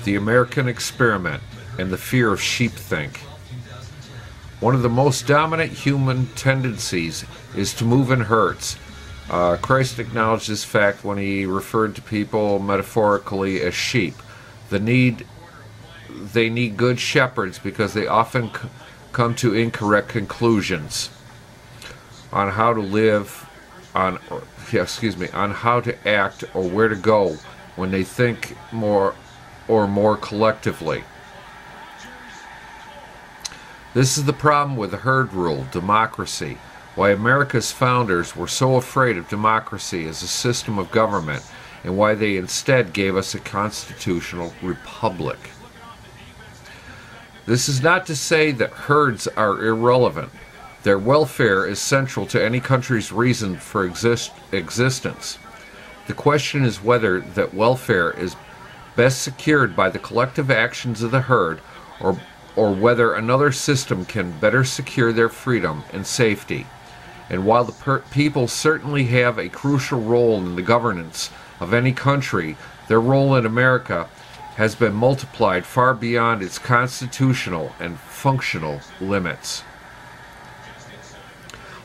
the American experiment, and the fear of sheepthink. One of the most dominant human tendencies is to move in herds. Christ acknowledged this fact when he referred to people metaphorically as sheep. They need good shepherds because they often come to incorrect conclusions on how to live, on how to act or where to go when they think more collectively. This is the problem with the herd rule, democracy, why America's founders were so afraid of democracy as a system of government, and why they instead gave us a constitutional republic. This is not to say that herds are irrelevant. Their welfare is central to any country's reason for existence. The question is whether that welfare is best secured by the collective actions of the herd, or whether another system can better secure their freedom and safety. And while the people certainly have a crucial role in the governance of any country, their role in America has been multiplied far beyond its constitutional and functional limits.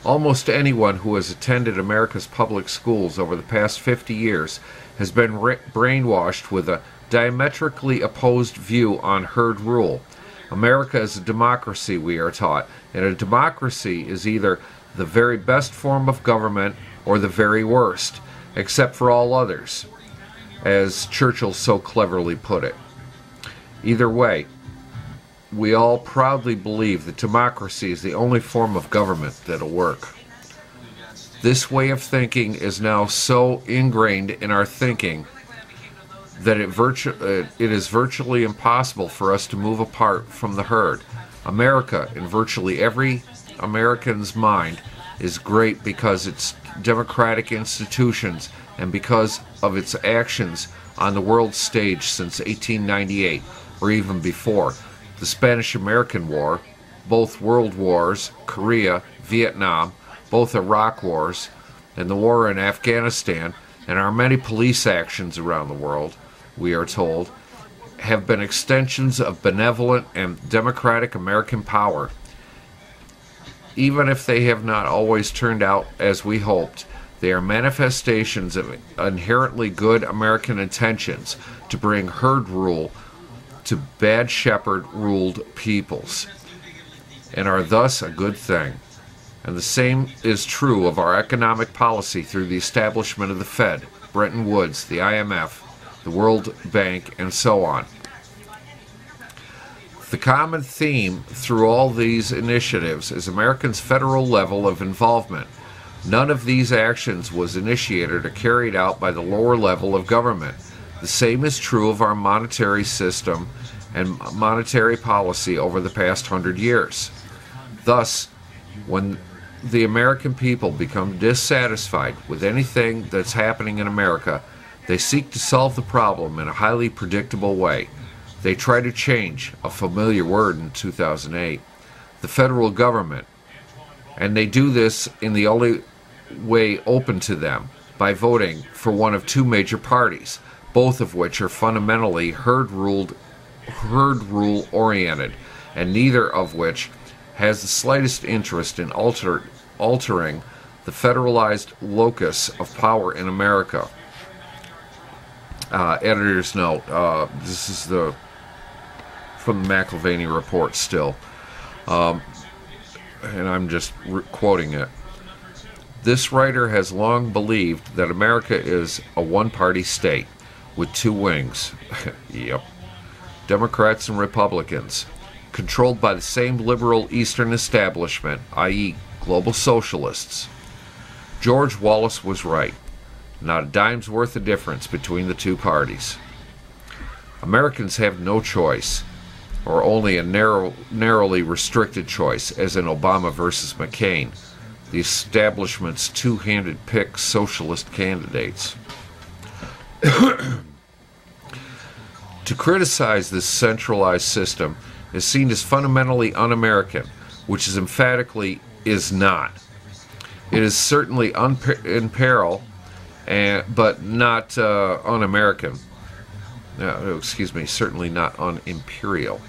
Almost anyone who has attended America's public schools over the past 50 years has been brainwashed with a diametrically opposed view on herd rule. America is a democracy, we are taught, and a democracy is either the very best form of government or the very worst, except for all others, as Churchill so cleverly put it. Either way, we all proudly believe that democracy is the only form of government that'll work. This way of thinking is now so ingrained in our thinking that it is virtually impossible for us to move apart from the herd. America, in virtually every American's mind, is great because its democratic institutions and because of its actions on the world stage since 1898, or even before. The Spanish-American War, both World Wars, Korea, Vietnam, both Iraq wars, and the war in Afghanistan, and our many police actions around the world, we are told, have been extensions of benevolent and democratic American power. Even if they have not always turned out as we hoped, they are manifestations of inherently good American intentions to bring herd rule to bad shepherd-ruled peoples, and are thus a good thing. And the same is true of our economic policy through the establishment of the Fed, Bretton Woods, the IMF, the World Bank, and so on. The common theme through all these initiatives is Americans' federal level of involvement. None of these actions was initiated or carried out by the lower level of government. The same is true of our monetary system and monetary policy over the past 100 years. Thus, when the American people become dissatisfied with anything that's happening in America, they seek to solve the problem in a highly predictable way. They try to change, a familiar word in 2008, the federal government. And they do this in the only way open to them, by voting for one of two major parties, both of which are fundamentally herd rule oriented, and neither of which has the slightest interest in altering the federalized locus of power in America. Editor's note, this is from the McIlvaney report still, and I'm just quoting it. This writer has long believed that America is a one-party state with two wings. Yep. Democrats and Republicans, controlled by the same liberal Eastern establishment, i.e., global socialists. George Wallace was right. Not a dime's worth of difference between the two parties. Americans have no choice, or only a narrowly restricted choice, as in Obama versus McCain, the establishment's two-handed pick socialist candidates. To criticize this centralized system is seen as fundamentally un-American, which is emphatically is not. It is certainly in peril, but not un-American. excuse me, certainly not un-imperial,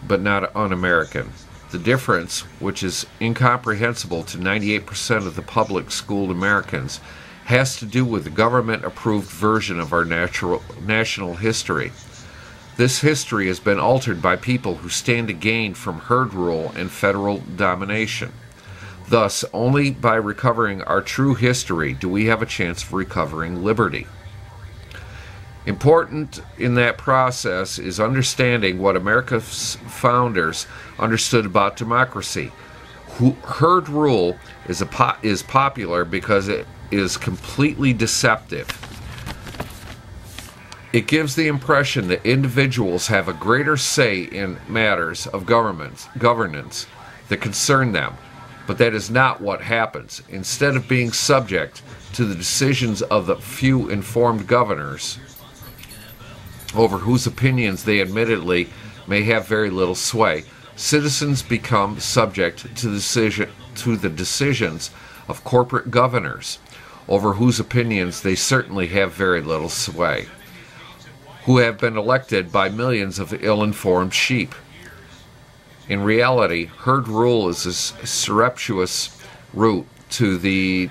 but not un-American. The difference, which is incomprehensible to 98% of the public schooled Americans, has to do with the government-approved version of our national history. This history has been altered by people who stand to gain from herd rule and federal domination. Thus, only by recovering our true history do we have a chance of recovering liberty. Important in that process is understanding what America's founders understood about democracy. Herd rule is popular because it is completely deceptive. It gives the impression that individuals have a greater say in matters of governance that concern them, but that is not what happens. Instead of being subject to the decisions of the few informed governors, over whose opinions they admittedly may have very little sway, citizens become subject to the decisions of corporate governors, over whose opinions they certainly have very little sway, who have been elected by millions of ill-informed sheep. In reality, herd rule is a surreptitious route to the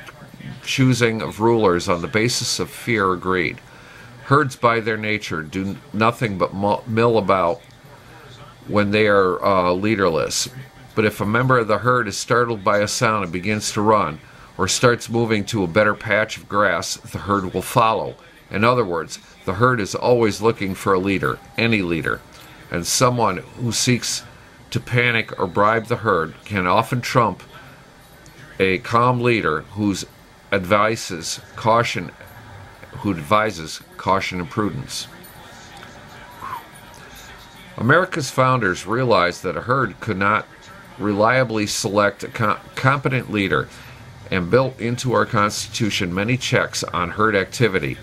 choosing of rulers on the basis of fear or greed. Herds by their nature do nothing but mill about when they are leaderless. But if a member of the herd is startled by a sound and begins to run, or starts moving to a better patch of grass, the herd will follow. In other words, the herd is always looking for a leader, any leader, and someone who seeks to panic or bribe the herd can often trump a calm leader who advises caution and prudence. America's founders realized that a herd could not reliably select a competent leader and built into our Constitution many checks on herd activity.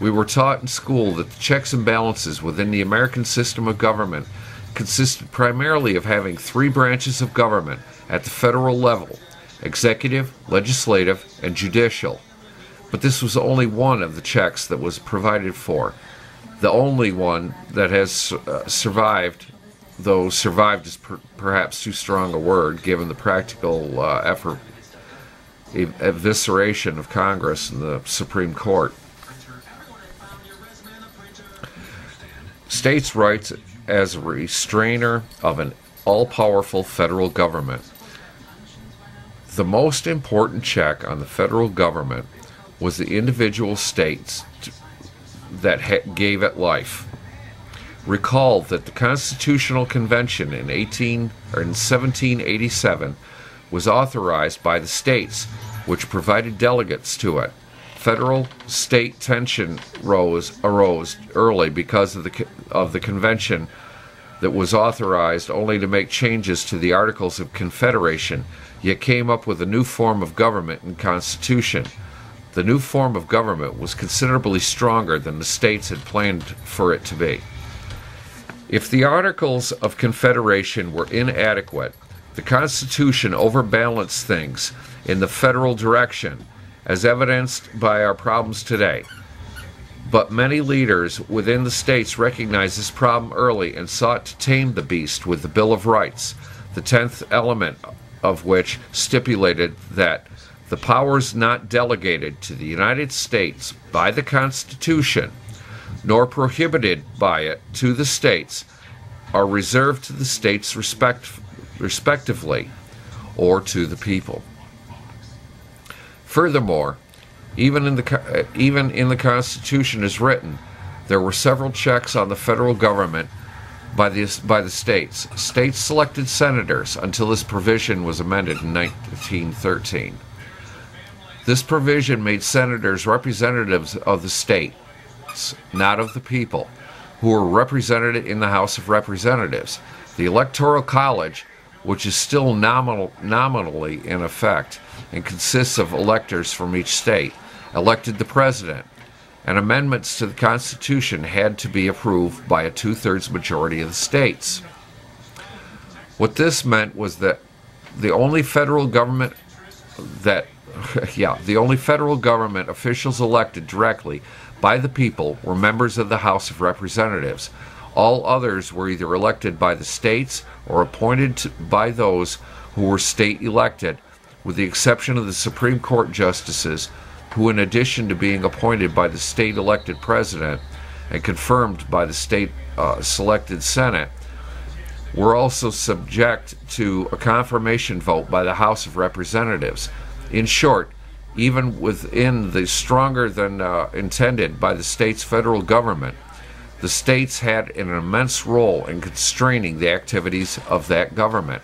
We were taught in school that the checks and balances within the American system of government consisted primarily of having three branches of government at the federal level: executive, legislative, and judicial. But this was only one of the checks that was provided for. The only one that has survived, though survived is perhaps too strong a word given the practical evisceration of Congress and the Supreme Court. States' rights as a restrainer of an all-powerful federal government. The most important check on the federal government was the individual states that gave it life. Recall that the Constitutional Convention in 1787 was authorized by the states, which provided delegates to it. Federal-state tension arose early because of the convention that was authorized only to make changes to the Articles of Confederation, yet came up with a new form of government and constitution. The new form of government was considerably stronger than the states had planned for it to be. If the Articles of Confederation were inadequate, the Constitution overbalanced things in the federal direction, as evidenced by our problems today. But many leaders within the states recognized this problem early and sought to tame the beast with the Bill of Rights, the 10th element of which stipulated that the powers not delegated to the United States by the Constitution, nor prohibited by it to the states, are reserved to the states respectively, or to the people. Furthermore, even in the Constitution as written, there were several checks on the federal government by the states. States selected senators until this provision was amended in 1913. This provision made senators representatives of the states, not of the people, who were represented in the House of Representatives. The Electoral College, which is still nominally in effect and consists of electors from each state, elected the president, and amendments to the Constitution had to be approved by a two-thirds majority of the states. What this meant was that the only federal government officials elected directly by the people were members of the House of Representatives. All others were either elected by the states or appointed by those who were state elected, with the exception of the Supreme Court justices, who, in addition to being appointed by the state elected president and confirmed by the state selected Senate, were also subject to a confirmation vote by the House of Representatives. In short, even within the stronger than intended by the state's federal government, the states had an immense role in constraining the activities of that government.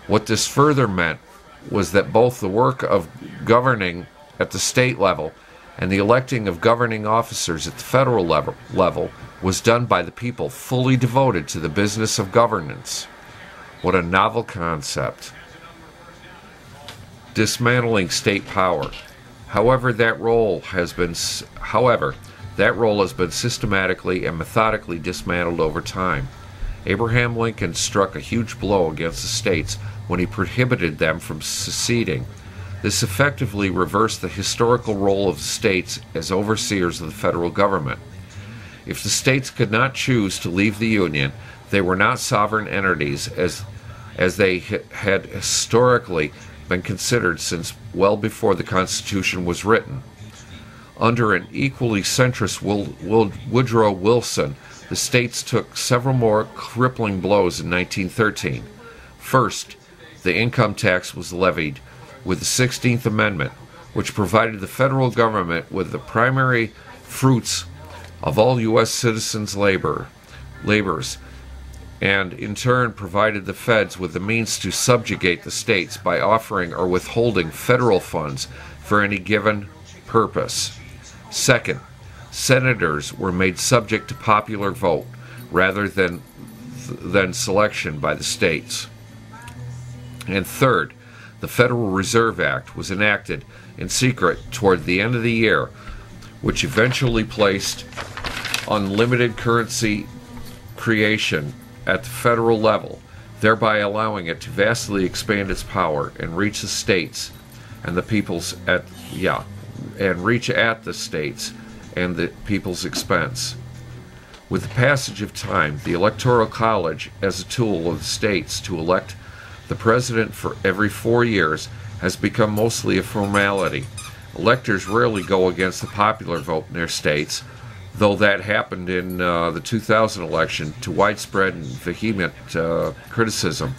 What this further meant was that both the work of governing at the state level and the electing of governing officers at the federal level was done by the people fully devoted to the business of governance. What a novel concept. Dismantling state power. However, that role has been systematically and methodically dismantled over time. Abraham Lincoln struck a huge blow against the states when he prohibited them from seceding. This effectively reversed the historical role of the states as overseers of the federal government. If the states could not choose to leave the Union, they were not sovereign entities as they had historically been considered since well before the Constitution was written. Under an equally centrist Woodrow Wilson, the states took several more crippling blows in 1913. First, the income tax was levied with the 16th Amendment, which provided the federal government with the primary fruits of all U.S. citizens' labors, and in turn provided the feds with the means to subjugate the states by offering or withholding federal funds for any given purpose. Second, senators were made subject to popular vote rather than selection by the states. And third, the Federal Reserve Act was enacted in secret toward the end of the year, which eventually placed unlimited currency creation at the federal level, thereby allowing it to vastly expand its power and reach the states and the people's the states and the people's expense. With the passage of time, the Electoral College, as a tool of the states to elect the president for every 4 years, has become mostly a formality. Electors rarely go against the popular vote in their states, though that happened in the 2000 election to widespread and vehement criticism.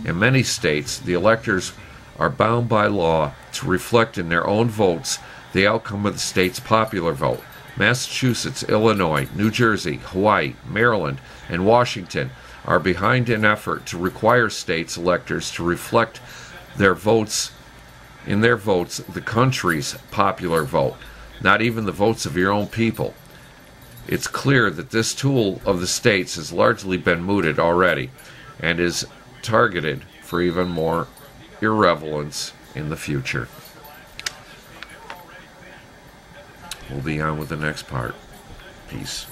In many states, the electors are bound by law to reflect in their own votes the outcome of the state's popular vote. Massachusetts, Illinois, New Jersey, Hawaii, Maryland, and Washington are behind in effort to require states' electors to reflect their votes the country's popular vote, not even the votes of your own people. It's clear that this tool of the states has largely been mooted already and is targeted for even more irrelevance in the future. We'll be on with the next part. Peace.